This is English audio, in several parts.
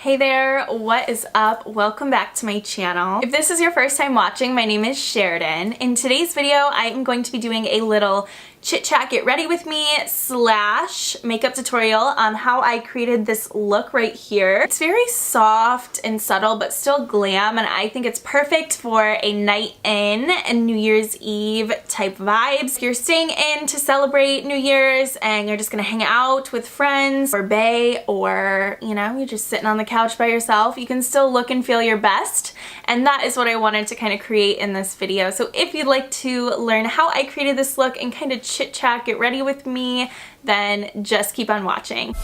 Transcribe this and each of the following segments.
Hey there, what is up? Welcome back to my channel. If this is your first time watching, my name is Sheridan. In today's video, I am going to be doing a little chit chat, get ready with me / makeup tutorial on how I created this look right here. It's very soft and subtle, but still glam, and I think it's perfect for a night in and New Year's Eve type vibes. If you're staying in to celebrate New Year's and you're just gonna hang out with friends or bae, or you know, you're just sitting on the couch by yourself, you can still look and feel your best. And that is what I wanted to kind of create in this video. So if you'd like to learn how I created this look and kind of chit chat, get ready with me, then just keep on watching.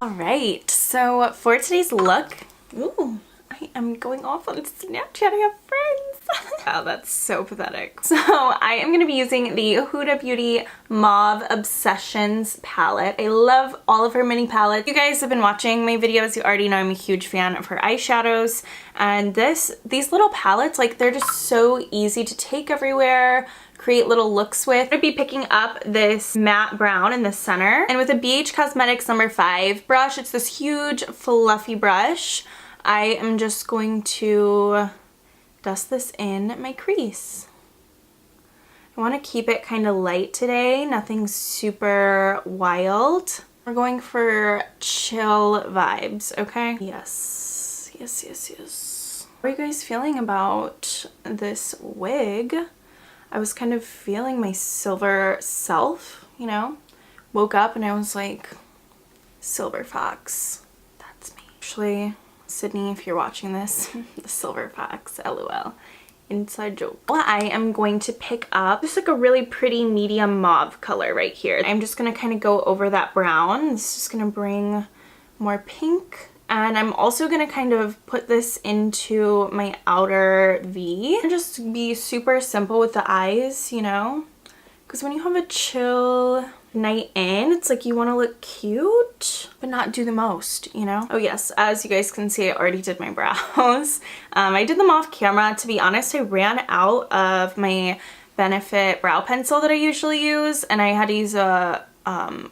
Alright, so for today's look, ooh, I am going off on Snapchat, I have friends. Oh, that's so pathetic. So I am going to be using the Huda Beauty Mauve Obsessions palette. I love all of her mini palettes. You guys have been watching my videos, you already know I'm a huge fan of her eyeshadows. And these little palettes, like, they're just so easy to take everywhere, create little looks with. I'm going to be picking up this matte brown in the center, and with a BH Cosmetics number 5 brush, it's this huge fluffy brush. I am just going to dust this in my crease. I want to keep it kind of light today, nothing super wild. We're going for chill vibes, okay? Yes, yes, yes, yes. How are you guys feeling about this wig? I was kind of feeling my silver self, you know? Woke up and I was like, silver fox, that's me. Actually, Sydney, if you're watching this, the silver fox, lol. Inside joke. Well, I am going to pick up just like a really pretty medium mauve color right here. I'm just gonna kind of go over that brown. It's just gonna bring more pink. And I'm also gonna kind of put this into my outer V. And just be super simple with the eyes, you know? Because when you have a chill night in, it's like you want to look cute but not do the most, you know? Oh yes, as you guys can see, I already did my brows. I did them off camera. To be honest, I ran out of my Benefit brow pencil that I usually use, and I had to use a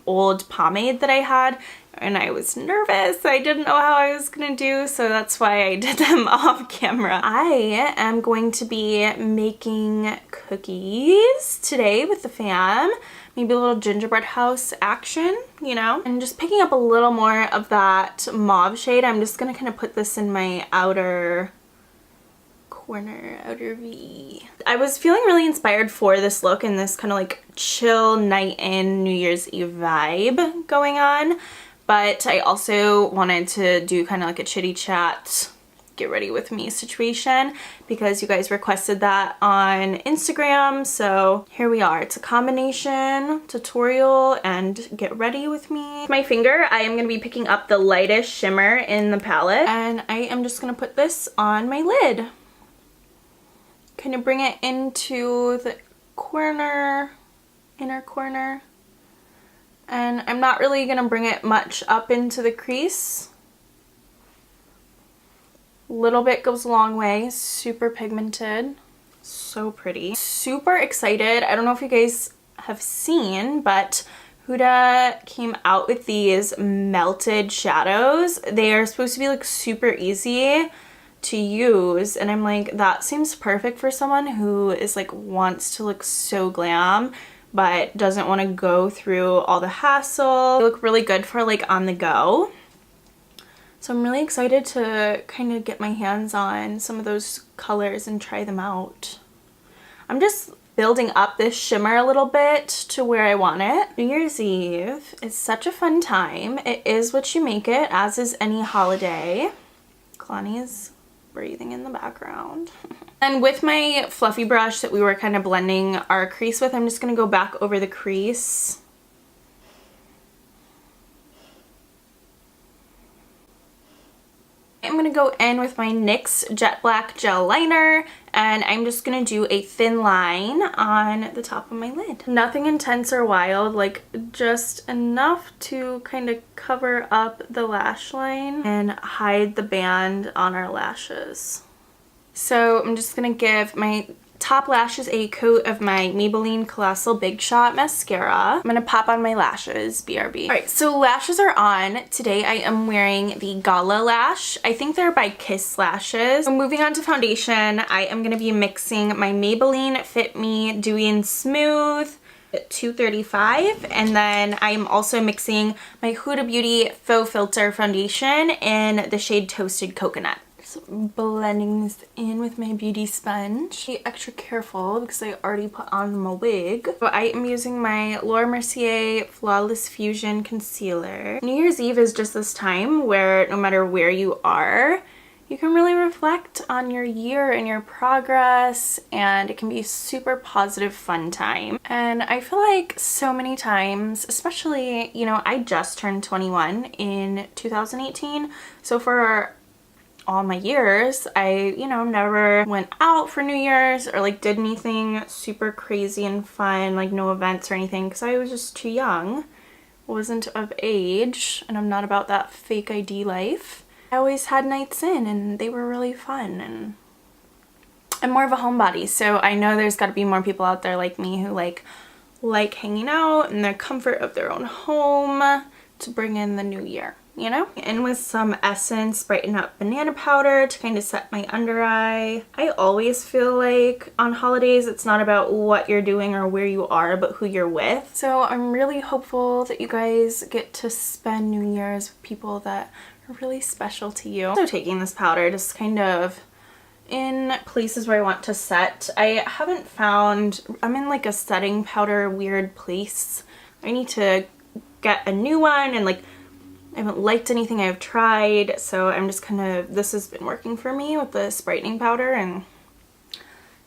old pomade that I had, and I was nervous. I didn't know how I was gonna do, so that's why I did them off camera. I am going to be making cookies today with the fam. Maybe a little gingerbread house action, you know? And just picking up a little more of that mauve shade. I'm just gonna kind of put this in my outer corner, outer V. I was feeling really inspired for this look and this kind of like chill night in New Year's Eve vibe going on. But I also wanted to do kind of like a chitty chat, get ready with me situation, because you guys requested that on Instagram. So here we are. It's a combination tutorial and get ready with me. With my finger, I am going to be picking up the lightest shimmer in the palette, and I am just going to put this on my lid. Kind of bring it into the corner, inner corner. And I'm not really going to bring it much up into the crease. Little bit goes a long way. Super pigmented. So pretty. Super excited. I don't know if you guys have seen, but Huda came out with these melted shadows. They are supposed to be like super easy to use, and I'm like, that seems perfect for someone who is like wants to look so glam but doesn't want to go through all the hassle. They look really good for like on the go. So I'm really excited to kind of get my hands on some of those colors and try them out. I'm just building up this shimmer a little bit to where I want it. New Year's Eve is such a fun time. It is what you make it, as is any holiday. Kalani is breathing in the background. And with my fluffy brush that we were kind of blending our crease with, I'm just going to go back over the crease. I'm going to go in with my NYX Jet Black Gel Liner, and I'm just going to do a thin line on the top of my lid. Nothing intense or wild, like just enough to kind of cover up the lash line and hide the band on our lashes. So I'm just going to give my top lash is a coat of my Maybelline Colossal Big Shot Mascara. I'm gonna pop on my lashes, BRB. Alright, so lashes are on. Today I am wearing the Gala lash. I think they're by Kiss Lashes. So moving on to foundation, I am gonna be mixing my Maybelline Fit Me Dewy and Smooth at 235, and then I am also mixing my Huda Beauty Faux Filter foundation in the shade Toasted Coconut. So blending this in with my beauty sponge. Be extra careful because I already put on my wig. So I am using my Laura Mercier Flawless Fusion Concealer. New Year's Eve is just this time where no matter where you are, you can really reflect on your year and your progress, and it can be a super positive, fun time. And I feel like so many times, especially, you know, I just turned 21 in 2018, so for all my years, I, you know, never went out for New Year's or like did anything super crazy and fun, like no events or anything, because I was just too young, wasn't of age, and I'm not about that fake ID life. I always had nights in and they were really fun, and I'm more of a homebody, so I know there's got to be more people out there like me who like hanging out in the comfort of their own home to bring in the new year, you know? And with some Essence Brighten Up banana powder to kind of set my under eye. I always feel like on holidays it's not about what you're doing or where you are, but who you're with. So I'm really hopeful that you guys get to spend New Year's with people that are really special to you. So taking this powder just kind of in places where I want to set. I haven't found, I'm in like a setting powder weird place. I need to get a new one, and like I haven't liked anything I've tried, so I'm just kind of, this has been working for me with this brightening powder, and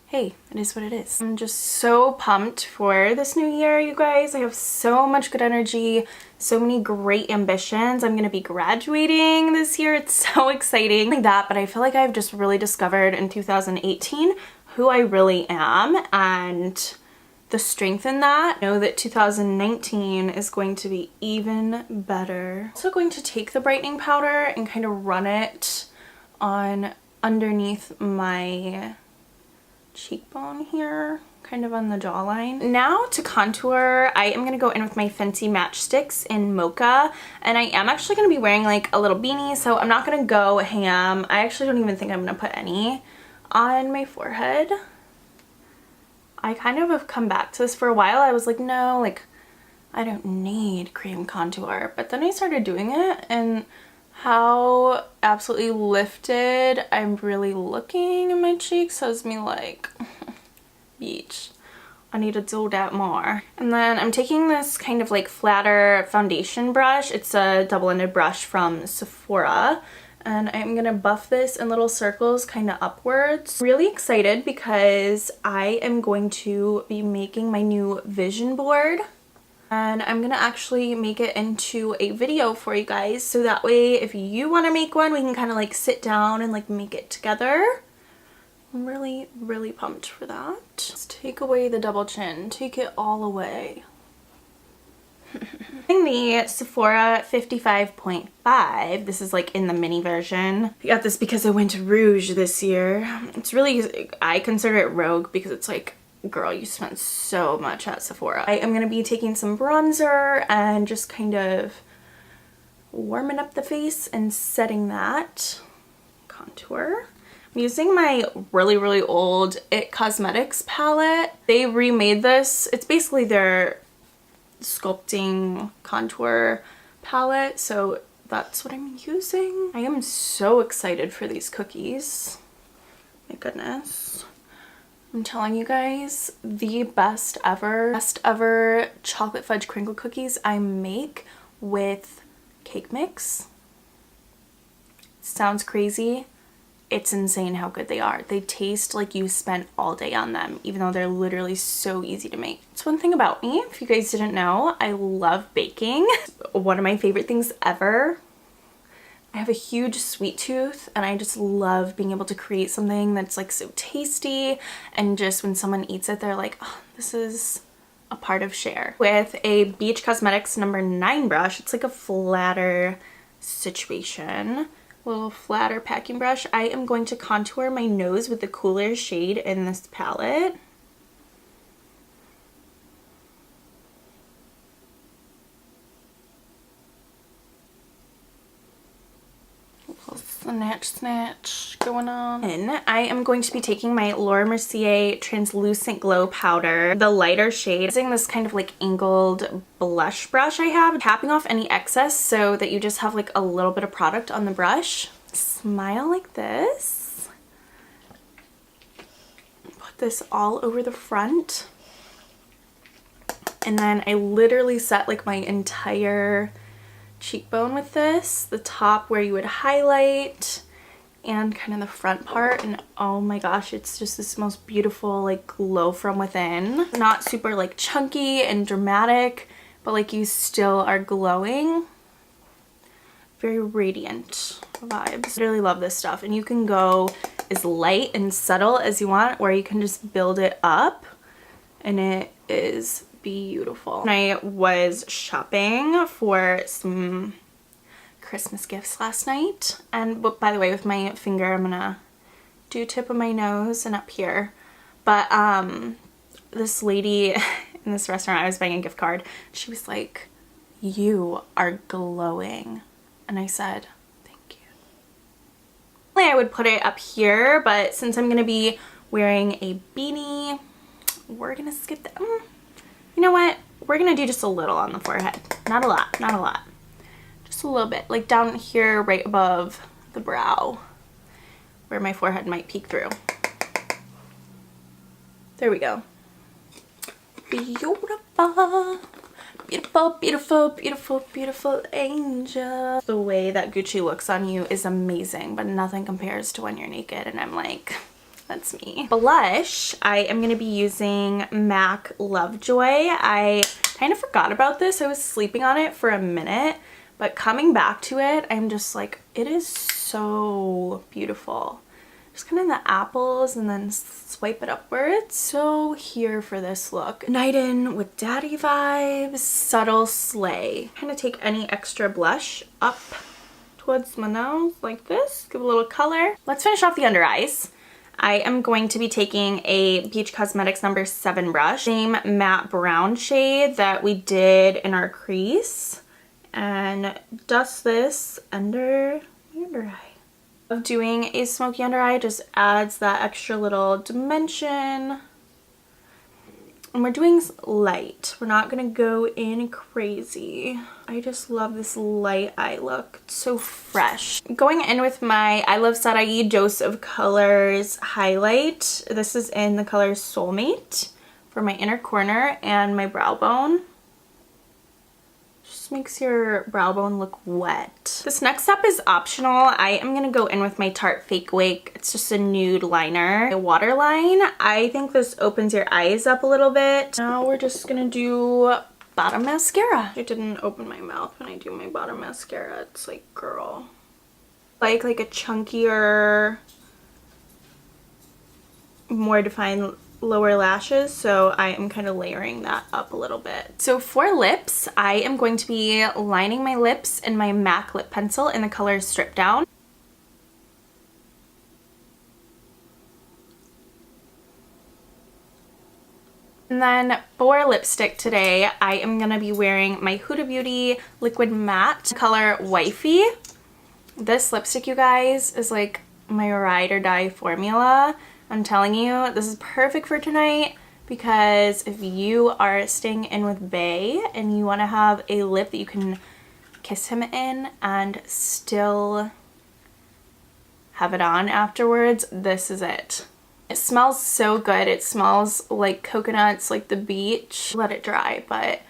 hey, it is what it is. I'm just so pumped for this new year, you guys. I have so much good energy, so many great ambitions. I'm gonna be graduating this year. It's so exciting like that, but I feel like I've just really discovered in 2018 who I really am and the strength in that. I know that 2019 is going to be even better. Also going to take the brightening powder and kind of run it on underneath my cheekbone here, kind of on the jawline. Now to contour, I am going to go in with my Fenty Matchsticks in Mocha, and I am actually going to be wearing like a little beanie, so I'm not going to go ham. I actually don't even think I'm going to put any on my forehead. I kind of have come back to this for a while. I was like, no, like I don't need cream contour, but then I started doing it, and how absolutely lifted I'm really looking in my cheeks has me like, beach. I need to do that more. And then I'm taking this kind of like flatter foundation brush. It's a double-ended brush from Sephora, and I'm gonna buff this in little circles kind of upwards. Really excited because I am going to be making my new vision board, and I'm gonna actually make it into a video for you guys, so that way if you want to make one, we can kind of like sit down and like make it together. I'm really, really pumped for that. Let's take away the double chin, take it all away. The Sephora 55.5. This is like in the mini version. I got this because I went to Rouge this year. It's really, I consider it rogue because it's like, girl, you spent so much at Sephora. I am going to be taking some bronzer and just kind of warming up the face and setting that. Contour. I'm using my really, really old It Cosmetics palette. They remade this. It's basically their sculpting contour palette, so that's what I'm using. I am so excited for these cookies. My goodness. I'm telling you guys, the best ever chocolate fudge crinkle cookies I make with cake mix. Sounds crazy. It's insane how good they are. They taste like you spent all day on them, even though they're literally so easy to make. It's one thing about me, if you guys didn't know, I love baking. One of my favorite things ever. I have a huge sweet tooth, and I just love being able to create something that's like so tasty, and just when someone eats it, they're like, oh, this is a part of Sher. With a Beach Cosmetics number 9 brush, it's like a flatter situation. little flatter packing brush. I am going to contour my nose with the cooler shade in this palette. Snatch going on. And I am going to be taking my Laura Mercier Translucent Glow Powder, the lighter shade, using this kind of like angled blush brush I have, tapping off any excess so that you just have like a little bit of product on the brush. Smile like this. Put this all over the front. And then I literally set like my entire cheekbone with this, the top where you would highlight and kind of the front part, and oh my gosh, it's just this most beautiful like glow from within. Not super like chunky and dramatic, but like you still are glowing. Very radiant vibes. I really love this stuff, and you can go as light and subtle as you want, or you can just build it up, and it is beautiful. I was shopping for some Christmas gifts last night, and by the way, with my finger I'm gonna do tip of my nose and up here, but this lady in this restaurant, I was buying a gift card, she was like, "You are glowing," and I said, "Thank you." I would put it up here, but since I'm gonna be wearing a beanie, we're gonna skip that. You know what? We're gonna do just a little on the forehead. Not a lot, not a lot. Just a little bit, like down here right above the brow, where my forehead might peek through. There we go. Beautiful. Beautiful, beautiful, beautiful, beautiful angel. The way that Gucci looks on you is amazing, but nothing compares to when you're naked, and I'm like, that's me. Blush, I am going to be using MAC Lovejoy. I kind of forgot about this. I was sleeping on it for a minute, but coming back to it, I'm just like, it is so beautiful. Just kind of the apples and then swipe it upwards. So here for this look. Night in with daddy vibes, subtle slay. Kind of take any extra blush up towards my nose like this. Give a little color. Let's finish off the under eyes. I am going to be taking a Peach Cosmetics number 7 brush, same matte brown shade that we did in our crease, and dust this under the under eye. Of doing a smoky under eye, just adds that extra little dimension. And we're doing light. We're not gonna go in crazy. I just love this light eye look. It's so fresh. Going in with my iluvsarahii Dose of Colors highlight. This is in the color Soulmate for my inner corner and my brow bone. Just makes your brow bone look wet. This next step is optional. I am gonna go in with my Tarte Fake Wake. It's just a nude liner. A waterline. I think this opens your eyes up a little bit. Now we're just gonna do bottom mascara. I didn't open my mouth when I do my bottom mascara. It's like, girl. Like a chunkier, more defined lower lashes, so I am kind of layering that up a little bit. So for lips, I am going to be lining my lips in my MAC lip pencil in the color Stripdown. And then for lipstick today, I am gonna be wearing my Huda Beauty Liquid Matte color Wifey. This lipstick, you guys, is like my ride or die formula. I'm telling you, this is perfect for tonight, because if you are staying in with Bae and you want to have a lip that you can kiss him in and still have it on afterwards, this is it. It smells so good. It smells like coconuts, like the beach. Let it dry, but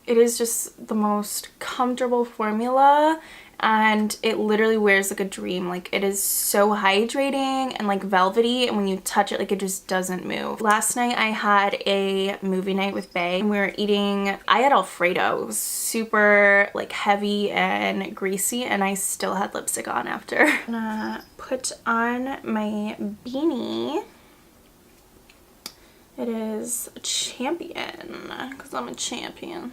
it is just the most comfortable formula, and it literally wears like a dream. Like, it is so hydrating and like velvety, and when you touch it, like, it just doesn't move. Last night I had a movie night with Bae, and we were eating, I had Alfredo. It was super like heavy and greasy, and I still had lipstick on after. I'm gonna put on my beanie. It is a champion, because I'm a champion.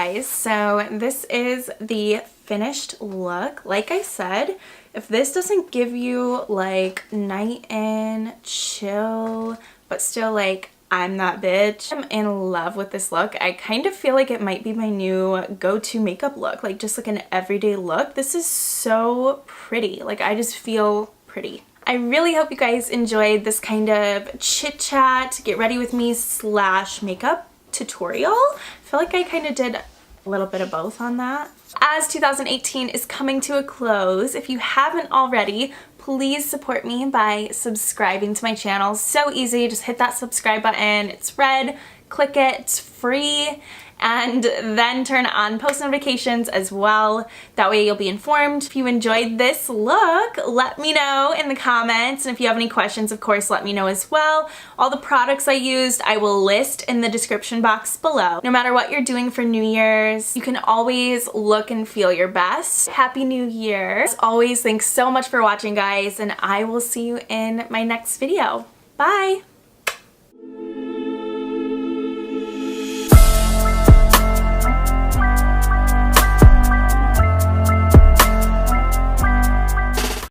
Guys, so this is the finished look. Like I said, if this doesn't give you like night in, chill, but still like I'm that bitch, I'm in love with this look. I kind of feel like it might be my new go-to makeup look, like just like an everyday look. This is so pretty. Like I just feel pretty. I really hope you guys enjoyed this kind of chit chat, get ready with me / makeup tutorial. I feel like I kind of did a little bit of both on that. As 2018 is coming to a close, if you haven't already, please support me by subscribing to my channel. So easy, just hit that subscribe button. It's red, click it, it's free. And then turn on post notifications as well. That way you'll be informed. If you enjoyed this look, let me know in the comments. And if you have any questions, of course, let me know as well. All the products I used, I will list in the description box below. No matter what you're doing for New Year's, you can always look and feel your best. Happy New Year. As always, thanks so much for watching, guys, and I will see you in my next video. Bye!